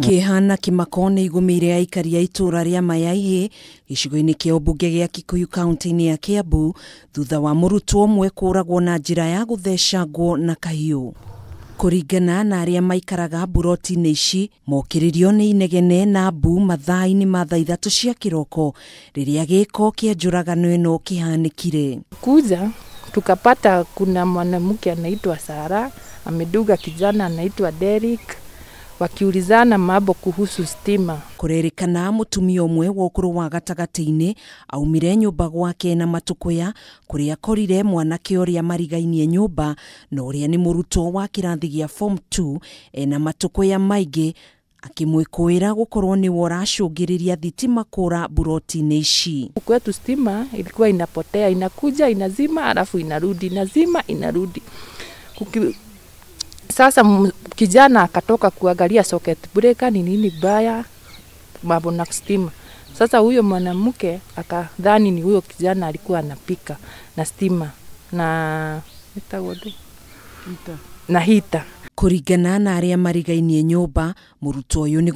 Kihana kimakone igumire aikari a itura ria Mayaihi gicigo-ini kia ubunge gia Kikuyu kaunti-ini ya Kiambu thutha wa murutwo umwe kuuragwo na njira ya guthecangwo na kahiu. Kuringana na aria maikaraga borithi-ini ici mokiririo ni inegene na mbu mathaa-ini ma thaa 3 cia kiroko riria giko kia njuragano ino kihanikire. Kuja tukapata kuna mwanamke anaitwa Sara ameduga kijana anaitwa Derek wakiulizana mambo kuhusu stima. Kurerikana mutumia umwe wa ukuru wa gatagati-ini aumire nyumba gwake na matukuya kuria korire mwanake uria marigainie nyumba na uria ni murutwo wa kirathi gia form 2 ena matukuya maingi akimwikuira gukorwo ni woracungiriria thitima kura borithi-ini ici. Kwetu stima ilikuwa inapotea, inakuja inazima alafu inarudi, inazima inarudi. Sasa kijana akatoka kuangalia socket breaker ni nini baya mambo na stima. Sasa huyo mwanamke akadhani ni huyo kijana alikuwa anapika na stima na hita. Kuringana na aria marigainie nyumba murutwo uyu ni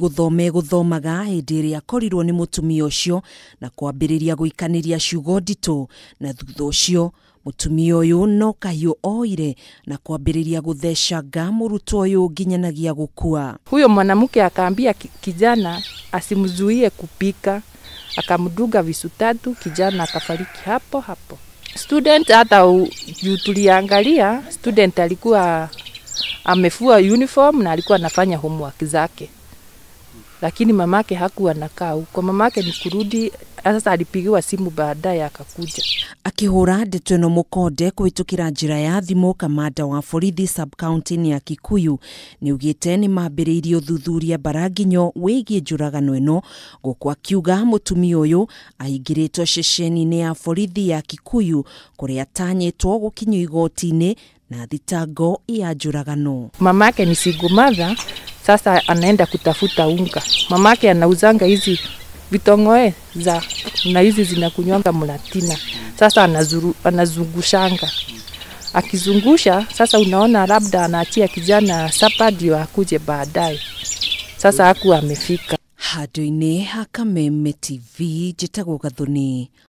guthomaga hindi iria akorirwo ni mutumia ucio na kwambiriria guikaniria ciugo nditu na thutha ucio mutumia uyu no kahiu oire na kwambiriria guthecanga murutwo uyu nginyanagia gukua. Huyo mwanamke akaambia kijana asimzuie kupika, akamduga visu 3, kijana akafariki hapo hapo. Student hata tuliangalia student alikuwa amefua uniform na alikuwa anafanya homework zake. Lakini mamake hakuwa anakaa huko. Mamake ni kurudi, sasa alipigiwa simu baadaye akakuja. Akihura ndeto ino mukonde kuhitukira njira ya thimu, kamanda wa borithi sub-county ya Kikuyu ni ugite ni mambiriirie uthuthuria baraginyo wigie njuragano ino guku akiuga mutumia uyu aingiritwo ceceni-ini ya borithi ya Kikuyu kuria atanyitwo gukinywo igoti-ini na thitango ya njuragano. Mamake ni single mother, sasa anaenda kutafuta unga. Mamake anauzanga hizi vitongoe na hizi zinakunywanga mlatina. Sasa anazungushanga. Akizungusha sasa unaona labda anaachia kijana sapa ndio akuje baadaye. Sasa hakuwa amefika. Hado-ini ha Kameme TV jitagwo Gathoni.